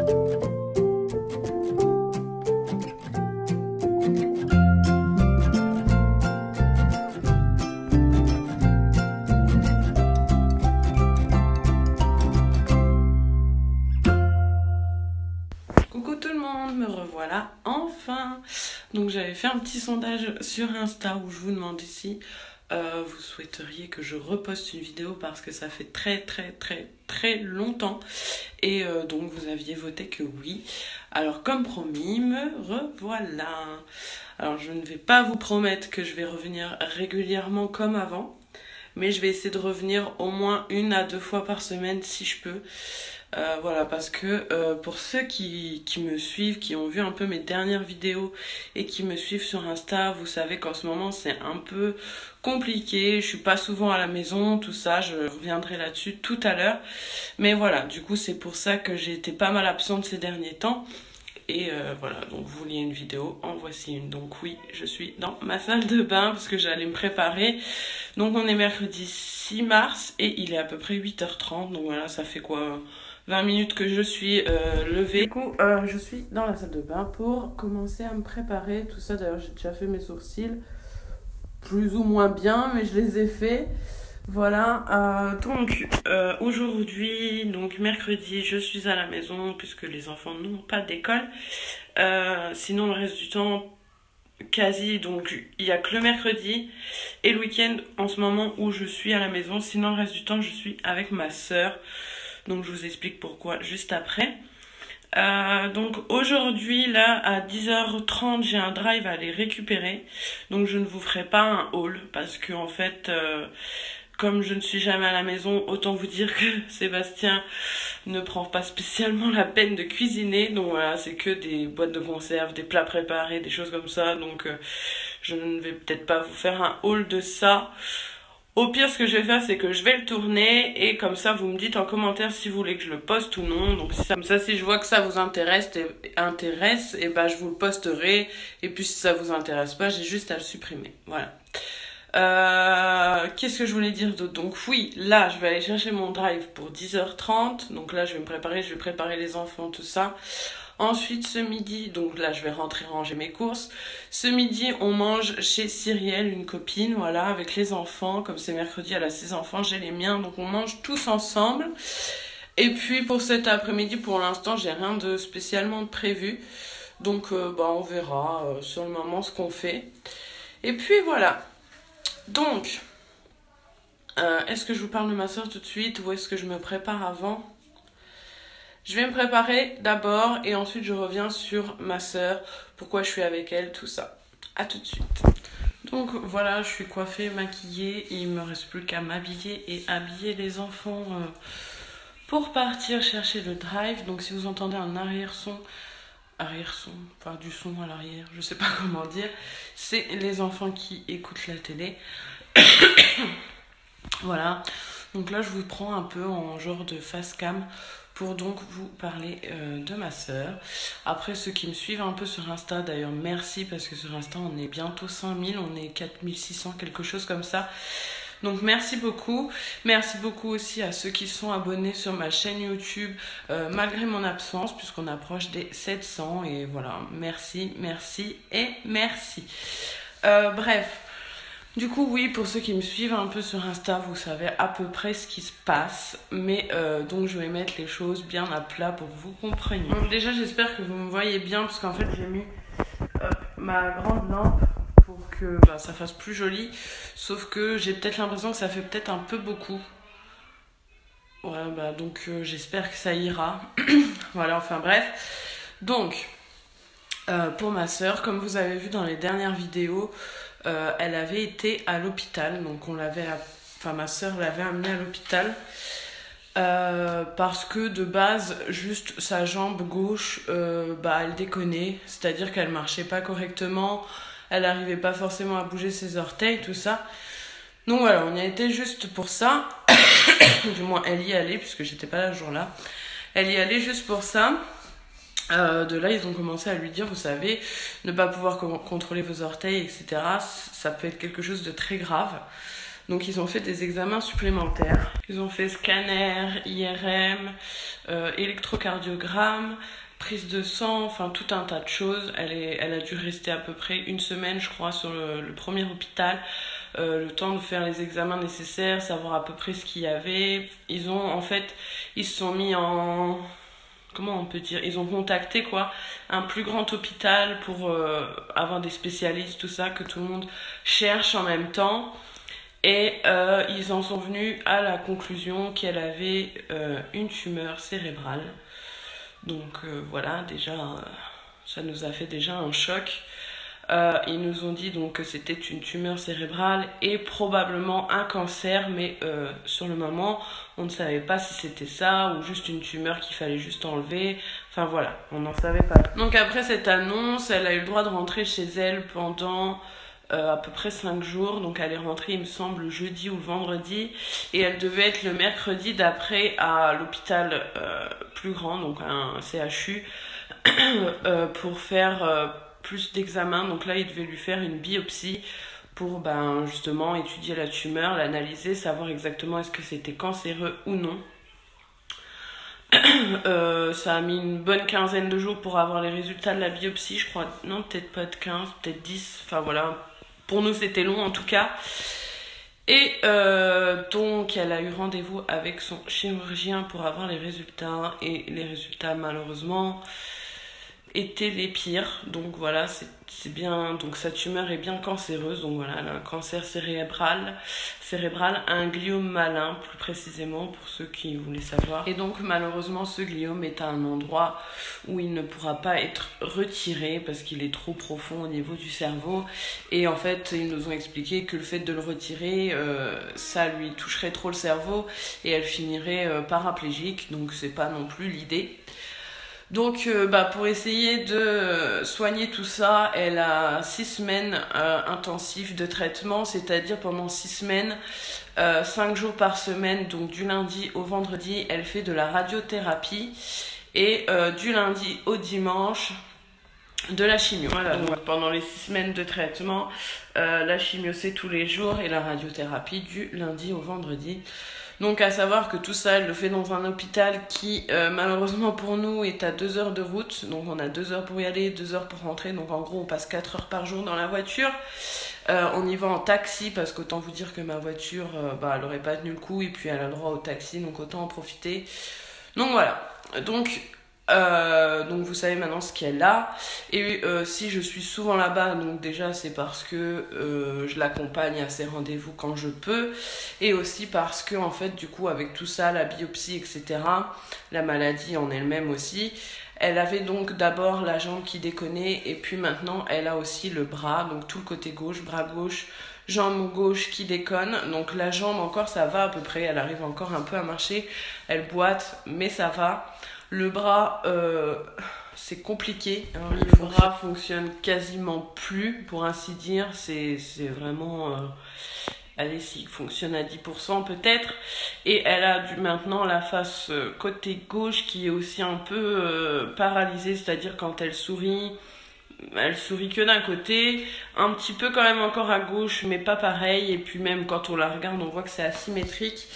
Coucou tout le monde, me revoilà enfin. Donc j'avais fait un petit sondage sur Insta où je vous demandais si vous souhaiteriez que je reposte une vidéo parce que ça fait très longtemps. Et donc vous aviez voté que oui. Alors comme promis, me revoilà. Alors je ne vais pas vous promettre que je vais revenir régulièrement comme avant, mais je vais essayer de revenir au moins 1 à 2 fois par semaine si je peux. Voilà, parce que pour ceux qui me suivent, qui ont vu un peu mes dernières vidéos et qui me suivent sur Insta, vous savez qu'en ce moment c'est un peu compliqué, je suis pas souvent à la maison, tout ça, je reviendrai là-dessus tout à l'heure. Mais voilà, du coup c'est pour ça que j'ai été pas mal absente ces derniers temps. Et voilà, donc vous vouliez une vidéo, en voici une. Donc oui, je suis dans ma salle de bain parce que j'allais me préparer. Donc on est mercredi 6 mars et il est à peu près 8h30. Donc voilà, ça fait quoi 20 minutes que je suis levée. Du coup, je suis dans la salle de bain pour commencer à me préparer. Tout ça, d'ailleurs, j'ai déjà fait mes sourcils. Plus ou moins bien, mais je les ai faits. Voilà, donc aujourd'hui, donc mercredi, je suis à la maison puisque les enfants n'ont pas d'école. Sinon, le reste du temps, quasi, donc il n'y a que le mercredi et le week-end en ce moment où je suis à la maison. Sinon, le reste du temps, je suis avec ma sœur. Donc je vous explique pourquoi juste après. Donc aujourd'hui là à 10h30 j'ai un drive à aller récupérer. Donc je ne vous ferai pas un haul parce que en fait comme je ne suis jamais à la maison, autant vous dire que Sébastien ne prend pas spécialement la peine de cuisiner. Donc voilà, c'est que des boîtes de conserve, des plats préparés, des choses comme ça. Donc je ne vais peut-être pas vous faire un haul de ça. Au pire, ce que je vais faire, c'est que je vais le tourner et comme ça, vous me dites en commentaire si vous voulez que je le poste ou non. Donc comme ça, si je vois que ça vous intéresse, et ben je vous le posterai. Et puis si ça vous intéresse pas, j'ai juste à le supprimer. Voilà. Qu'est-ce que je voulais dire d'autre? Donc oui, là, je vais aller chercher mon drive pour 10h30. Donc là, je vais me préparer, je vais préparer les enfants, tout ça. Ensuite, ce midi, donc là, je vais rentrer ranger mes courses. Ce midi, on mange chez Cyrielle, une copine, voilà, avec les enfants. Comme c'est mercredi, elle a ses enfants, j'ai les miens, donc on mange tous ensemble. Et puis, pour cet après-midi, pour l'instant, j'ai rien de spécialement prévu. Donc, on verra sur le moment ce qu'on fait. Et puis, voilà. Donc, est-ce que je vous parle de ma soeur tout de suite ou est-ce que je me prépare avant ? Je vais me préparer d'abord et ensuite je reviens sur ma sœur, pourquoi je suis avec elle, tout ça. À tout de suite. Donc voilà, je suis coiffée, maquillée, il me reste plus qu'à m'habiller et habiller les enfants pour partir chercher le drive. Donc si vous entendez un arrière-son, enfin du son à l'arrière, je sais pas comment dire, c'est les enfants qui écoutent la télé. Voilà, donc là je vous prends un peu en genre de face cam pour donc vous parler de ma sœur. Après ceux qui me suivent un peu sur Insta, d'ailleurs merci parce que sur Insta on est bientôt 5000, on est 4600 quelque chose comme ça. Donc merci beaucoup aussi à ceux qui sont abonnés sur ma chaîne YouTube malgré mon absence puisqu'on approche des 700 et voilà, merci et merci. Bref. Du coup, oui, pour ceux qui me suivent un peu sur Insta, vous savez à peu près ce qui se passe. Mais donc, je vais mettre les choses bien à plat pour que vous compreniez. Donc, déjà, j'espère que vous me voyez bien parce qu'en fait, j'ai mis ma grande lampe pour que ça fasse plus joli. Sauf que j'ai peut-être l'impression que ça fait peut-être un peu beaucoup. Ouais, donc j'espère que ça ira. Voilà, enfin bref. Donc, pour ma sœur, comme vous avez vu dans les dernières vidéos, elle avait été à l'hôpital, donc ma sœur l'avait amenée à l'hôpital parce que de base, juste sa jambe gauche, elle déconnait, c'est-à-dire qu'elle marchait pas correctement, elle n'arrivait pas forcément à bouger ses orteils, tout ça. Donc voilà, on y a été juste pour ça, du moins elle y allait puisque j'étais pas là ce jour-là. Elle y allait juste pour ça. De là, ils ont commencé à lui dire, vous savez, ne pas pouvoir contrôler vos orteils, etc. Ça peut être quelque chose de très grave. Donc ils ont fait des examens supplémentaires. Ils ont fait scanner, IRM, électrocardiogramme, prise de sang, enfin tout un tas de choses. Elle a dû rester à peu près une semaine, je crois, sur le premier hôpital. Le temps de faire les examens nécessaires, savoir à peu près ce qu'il y avait. Ils se sont mis en... Comment on peut dire, ils ont contacté un plus grand hôpital pour avoir des spécialistes, tout ça, que tout le monde cherche en même temps. Et ils en sont venus à la conclusion qu'elle avait une tumeur cérébrale. Donc voilà, déjà, ça nous a fait déjà un choc. Ils nous ont dit donc que c'était une tumeur cérébrale et probablement un cancer, mais sur le moment, on ne savait pas si c'était ça ou juste une tumeur qu'il fallait juste enlever. Enfin voilà, on n'en savait pas. Donc après cette annonce, elle a eu le droit de rentrer chez elle pendant à peu près 5 jours. Donc elle est rentrée, il me semble, le jeudi ou le vendredi. Et elle devait être le mercredi d'après à l'hôpital plus grand, donc un CHU, pour faire... plus d'examens. Donc là il devait lui faire une biopsie pour justement étudier la tumeur, l'analyser, savoir exactement est-ce que c'était cancéreux ou non. Ça a mis une bonne quinzaine de jours pour avoir les résultats de la biopsie, je crois. Non, peut-être pas de 15, peut-être 10, enfin voilà, pour nous c'était long en tout cas. Et donc elle a eu rendez-vous avec son chirurgien pour avoir les résultats, et les résultats malheureusement étaient les pires. Donc voilà, c'est bien, donc sa tumeur est bien cancéreuse. Donc voilà, elle a un cancer cérébral, un gliome malin plus précisément, pour ceux qui voulaient savoir. Et donc malheureusement ce gliome est à un endroit où il ne pourra pas être retiré parce qu'il est trop profond au niveau du cerveau. Et en fait ils nous ont expliqué que le fait de le retirer, ça lui toucherait trop le cerveau et elle finirait paraplégique. Donc c'est pas non plus l'idée. Donc pour essayer de soigner tout ça, elle a 6 semaines intensives de traitement, c'est-à-dire pendant 6 semaines, 5 jours par semaine, donc du lundi au vendredi, elle fait de la radiothérapie et du lundi au dimanche, de la chimio. Voilà, donc pendant les 6 semaines de traitement, la chimio c'est tous les jours et la radiothérapie du lundi au vendredi. Donc à savoir que tout ça, elle le fait dans un hôpital qui malheureusement pour nous est à 2 heures de route. Donc on a 2 heures pour y aller, 2 heures pour rentrer. Donc en gros on passe 4 heures par jour dans la voiture. On y va en taxi parce qu'autant vous dire que ma voiture, elle aurait pas tenu le coup. Et puis elle a le droit au taxi, donc autant en profiter. Donc voilà, donc vous savez maintenant ce qu'elle a. Et si je suis souvent là-bas, donc déjà c'est parce que je l'accompagne à ses rendez-vous quand je peux, et aussi parce que en fait du coup avec tout ça, la biopsie etc, la maladie en elle-même aussi, elle avait donc d'abord la jambe qui déconnait et puis maintenant elle a aussi le bras, donc tout le côté gauche, bras gauche, jambe gauche qui déconne. Donc la jambe encore ça va à peu près, elle arrive encore un peu à marcher, elle boite mais ça va. Le bras, c'est compliqué. Le bras fonctionne quasiment plus, pour ainsi dire. C'est vraiment... allez, s'il fonctionne à 10% peut-être. Et elle a maintenant la face côté gauche qui est aussi un peu paralysée. C'est-à-dire quand elle sourit que d'un côté. Un petit peu quand même encore à gauche, mais pas pareil. Et puis même quand on la regarde, on voit que c'est asymétrique.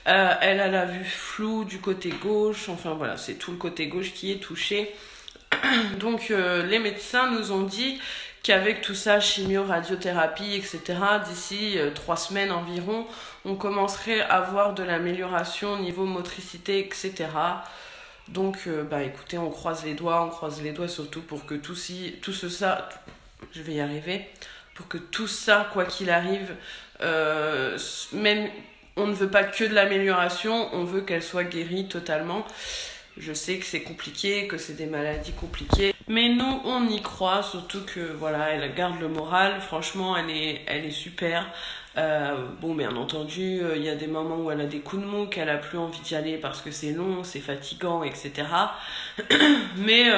Elle a la vue floue du côté gauche, enfin voilà, c'est tout le côté gauche qui est touché. Donc les médecins nous ont dit qu'avec tout ça, chimio, radiothérapie, etc., d'ici 3 semaines environ, on commencerait à avoir de l'amélioration au niveau motricité, etc. Donc écoutez, on croise les doigts surtout pour que je vais y arriver, pour que tout ça, quoi qu'il arrive, même... On ne veut pas que de l'amélioration, on veut qu'elle soit guérie totalement. Je sais que c'est compliqué, que c'est des maladies compliquées, mais nous on y croit, surtout que voilà, elle garde le moral. Franchement, elle est super. Bien entendu, il y a des moments où elle a des coups de mou, qu'elle a plus envie d'y aller parce que c'est long, c'est fatigant, etc. Mais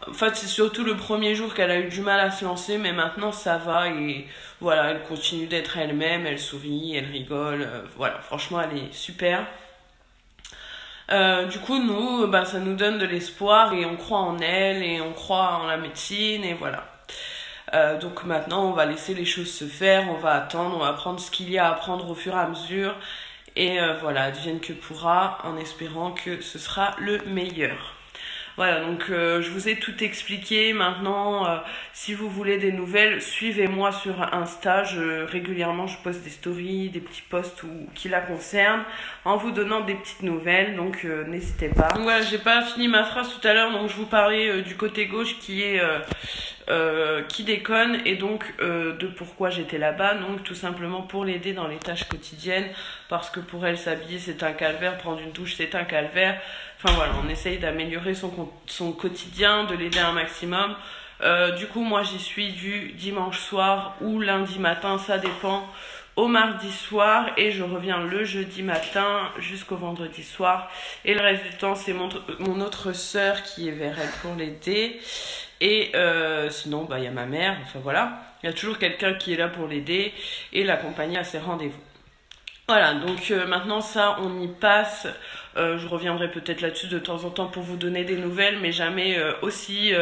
en fait, c'est surtout le premier jour qu'elle a eu du mal à se lancer, mais maintenant ça va et voilà, elle continue d'être elle-même, elle sourit, elle rigole, voilà, franchement elle est super. Du coup, nous, ça nous donne de l'espoir et on croit en elle et on croit en la médecine et voilà. Donc maintenant on va laisser les choses se faire, on va attendre, on va prendre ce qu'il y a à prendre au fur et à mesure. Et voilà, advienne que pourra, en espérant que ce sera le meilleur. Voilà, donc je vous ai tout expliqué. Maintenant, si vous voulez des nouvelles, suivez-moi sur Insta. Régulièrement, je poste des stories, des petits posts qui la concernent, en vous donnant des petites nouvelles. Donc n'hésitez pas. Donc voilà, j'ai pas fini ma phrase tout à l'heure. Donc je vous parlais du côté gauche qui déconne, et donc de pourquoi j'étais là-bas. Donc tout simplement pour l'aider dans les tâches quotidiennes, parce que pour elle s'habiller c'est un calvaire, prendre une douche c'est un calvaire. Enfin voilà, on essaye d'améliorer son quotidien, de l'aider un maximum. Du coup moi j'y suis du dimanche soir ou lundi matin, ça dépend, au mardi soir, et je reviens le jeudi matin jusqu'au vendredi soir. Et le reste du temps c'est mon autre sœur qui est vers elle pour l'aider. Et sinon bah, y a ma mère, enfin voilà, il y a toujours quelqu'un qui est là pour l'aider et l'accompagner à ses rendez-vous. Voilà, donc maintenant ça on y passe. Je reviendrai peut-être là-dessus de temps en temps pour vous donner des nouvelles, mais jamais aussi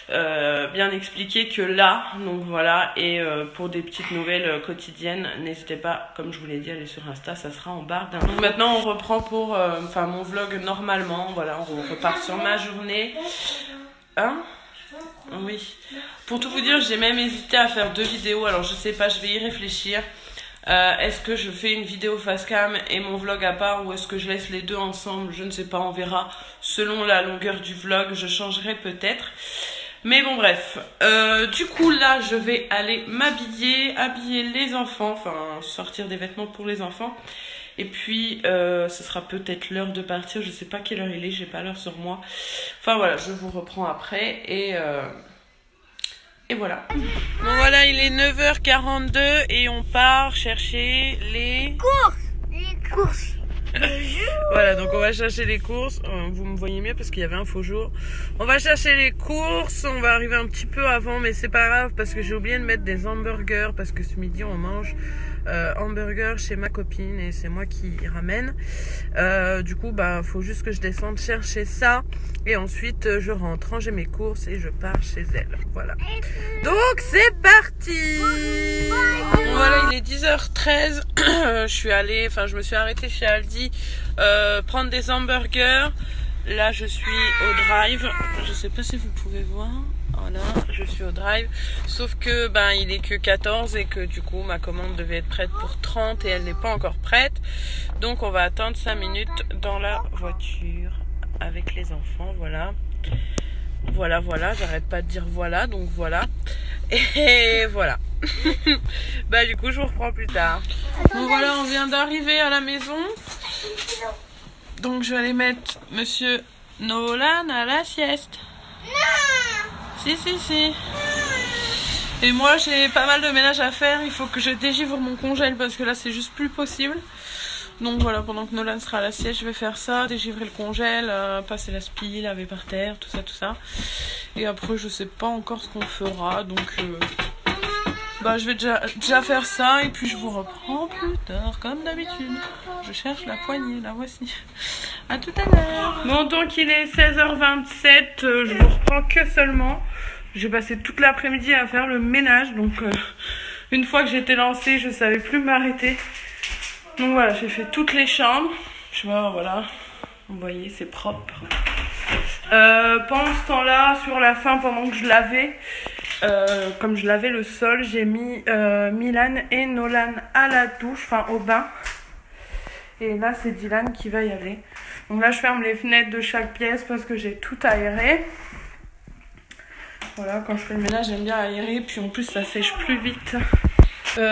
bien expliqué que là. Donc voilà, et pour des petites nouvelles quotidiennes, n'hésitez pas, comme je vous l'ai dit, à aller sur Insta, ça sera en barre d'infos. Donc maintenant on reprend pour mon vlog normalement. Voilà, on repart sur ma journée. Hein? Oui. Pour tout vous dire, j'ai même hésité à faire 2 vidéos, alors je sais pas, je vais y réfléchir. Est-ce que je fais une vidéo face cam et mon vlog à part, ou est-ce que je laisse les deux ensemble? Je ne sais pas, on verra. Selon la longueur du vlog, je changerai peut-être. Mais bon bref, du coup là je vais aller m'habiller, habiller les enfants, enfin sortir des vêtements pour les enfants. Et puis ce sera peut-être l'heure de partir, je sais pas quelle heure il est, j'ai pas l'heure sur moi. Enfin voilà, je vous reprends après et voilà. Bon voilà, il est 9h42 et on part chercher les courses. Voilà, donc on va chercher les courses. Vous me voyez mieux parce qu'il y avait un faux jour. On va chercher les courses, on va arriver un petit peu avant, mais c'est pas grave parce que j'ai oublié de mettre des hamburgers, parce que ce midi on mange hamburger chez ma copine et c'est moi qui ramène. Du coup bah faut juste que je descende chercher ça et ensuite je rentre ranger mes courses et je pars chez elle. Voilà, donc c'est parti. Bon, voilà, il est 10h13. Je me suis arrêtée chez Aldi prendre des hamburgers. Là je suis au drive, je sais pas si vous pouvez voir. Voilà, je suis au drive, sauf que il est que 14 et que du coup ma commande devait être prête pour 30 et elle n'est pas encore prête. Donc on va attendre 5 minutes dans la voiture avec les enfants. Voilà, j'arrête pas de dire voilà, donc voilà. Et voilà. Du coup je vous reprends plus tard. Bon voilà, on vient d'arriver à la maison. Donc je vais aller mettre Monsieur Nolan à la sieste. Si. Et moi j'ai pas mal de ménage à faire. Il faut que je dégivre mon congèle parce que là c'est juste plus possible. Donc voilà, pendant que Nolan sera à la sieste, je vais faire ça, dégivrer le congèle, passer la spie, laver par terre, tout ça. Et après je sais pas encore ce qu'on fera. Donc je vais déjà faire ça et puis je vous reprends plus tard comme d'habitude. Je cherche la poignée, la voici. À tout à l'heure. Bon, donc il est 16h27, je vous reprends que seulement. J'ai passé toute l'après-midi à faire le ménage, donc une fois que j'étais lancée, je savais plus m'arrêter. Donc voilà, j'ai fait toutes les chambres. Je vois, voilà, vous voyez, c'est propre. Pendant ce temps-là, sur la fin, pendant que je lavais, comme je lavais le sol, j'ai mis Milan et Nolan à la douche, enfin au bain. Et là, c'est Dylan qui va y aller. Donc là, je ferme les fenêtres de chaque pièce parce que j'ai tout aéré. Voilà, quand je fais le ménage, j'aime bien aérer. Puis en plus, ça sèche plus vite.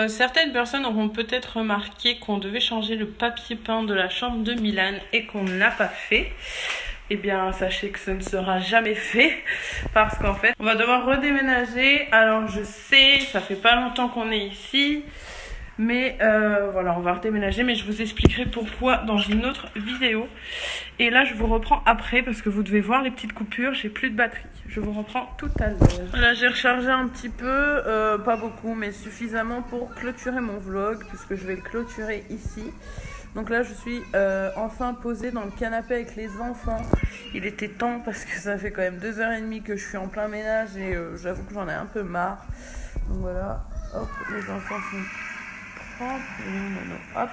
Certaines personnes auront peut-être remarqué qu'on devait changer le papier peint de la chambre de Milan et qu'on ne l'a pas fait. Eh bien, sachez que ce ne sera jamais fait parce qu'en fait, on va devoir redéménager. Alors, je sais, ça fait pas longtemps qu'on est ici. Mais voilà, on va redéménager, mais je vous expliquerai pourquoi dans une autre vidéo. Et là, je vous reprends après parce que vous devez voir les petites coupures, j'ai plus de batterie. Je vous reprends tout à l'heure. Voilà, j'ai rechargé un petit peu, pas beaucoup, mais suffisamment pour clôturer mon vlog, puisque je vais le clôturer ici. Donc là je suis enfin posée dans le canapé avec les enfants. Il était temps parce que ça fait quand même 2h30 que je suis en plein ménage et j'avoue que j'en ai un peu marre. Donc voilà, hop, les enfants sont propres. Hop.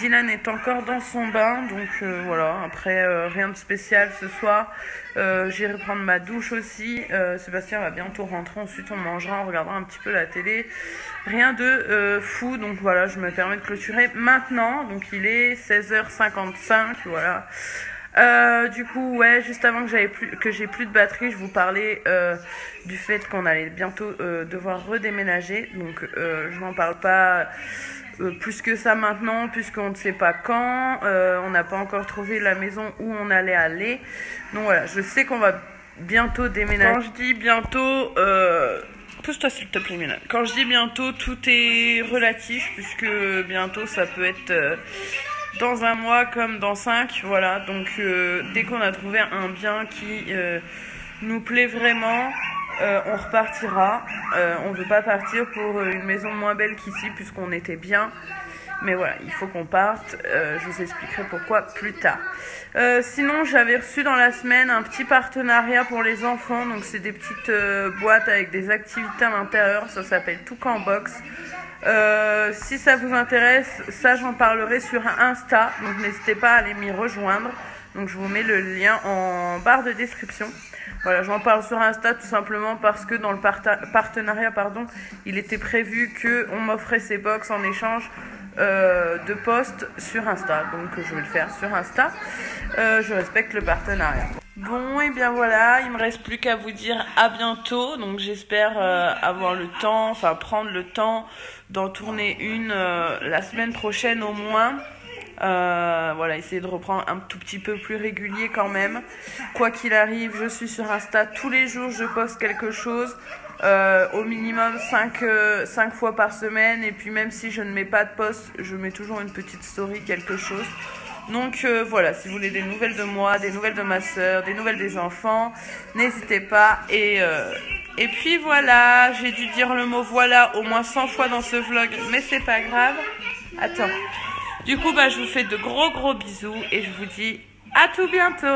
Dylan est encore dans son bain, donc voilà, après rien de spécial ce soir. J'irai prendre ma douche aussi. Sébastien va bientôt rentrer, ensuite on mangera, on regardera un petit peu la télé. Rien de fou, donc voilà, je me permets de clôturer maintenant. Donc il est 16h55, voilà. Du coup, ouais, juste avant que j'ai plus de batterie, je vous parlais du fait qu'on allait bientôt devoir redéménager. Donc je n'en parle pas plus que ça maintenant, puisqu'on ne sait pas quand. On n'a pas encore trouvé la maison où on allait aller. Donc voilà, je sais qu'on va bientôt déménager. Quand je dis bientôt, pousse-toi s'il te plaît, Milan. Quand je dis bientôt, tout est relatif, puisque bientôt ça peut être dans un mois comme dans 5, voilà. Donc dès qu'on a trouvé un bien qui nous plaît vraiment, on repartira. On ne veut pas partir pour une maison moins belle qu'ici puisqu'on était bien. Mais voilà, il faut qu'on parte. Je vous expliquerai pourquoi plus tard. Sinon, j'avais reçu dans la semaine un petit partenariat pour les enfants. Donc c'est des petites boîtes avec des activités à l'intérieur. Ça s'appelle Toucan Box. Si ça vous intéresse, ça j'en parlerai sur Insta. Donc n'hésitez pas à aller m'y rejoindre. Donc je vous mets le lien en barre de description. Voilà, j'en parle sur Insta tout simplement parce que dans le partenariat, il était prévu qu'on m'offrait ces box en échange de posts sur Insta. Donc je vais le faire sur Insta. Je respecte le partenariat. Bon, et bien voilà, il me reste plus qu'à vous dire à bientôt. Donc j'espère avoir le temps, enfin prendre le temps d'en tourner une la semaine prochaine au moins. Voilà, essayer de reprendre un tout petit peu plus régulier quand même. Quoi qu'il arrive, je suis sur Insta tous les jours, je poste quelque chose. Au minimum 5 fois par semaine. Et puis même si je ne mets pas de post, je mets toujours une petite story, quelque chose. Donc voilà, si vous voulez des nouvelles de moi, des nouvelles de ma soeur, des nouvelles des enfants, n'hésitez pas. Et puis voilà, j'ai dû dire le mot voilà au moins 100 fois dans ce vlog, mais c'est pas grave. Attends. Du coup, je vous fais de gros bisous et je vous dis à tout bientôt.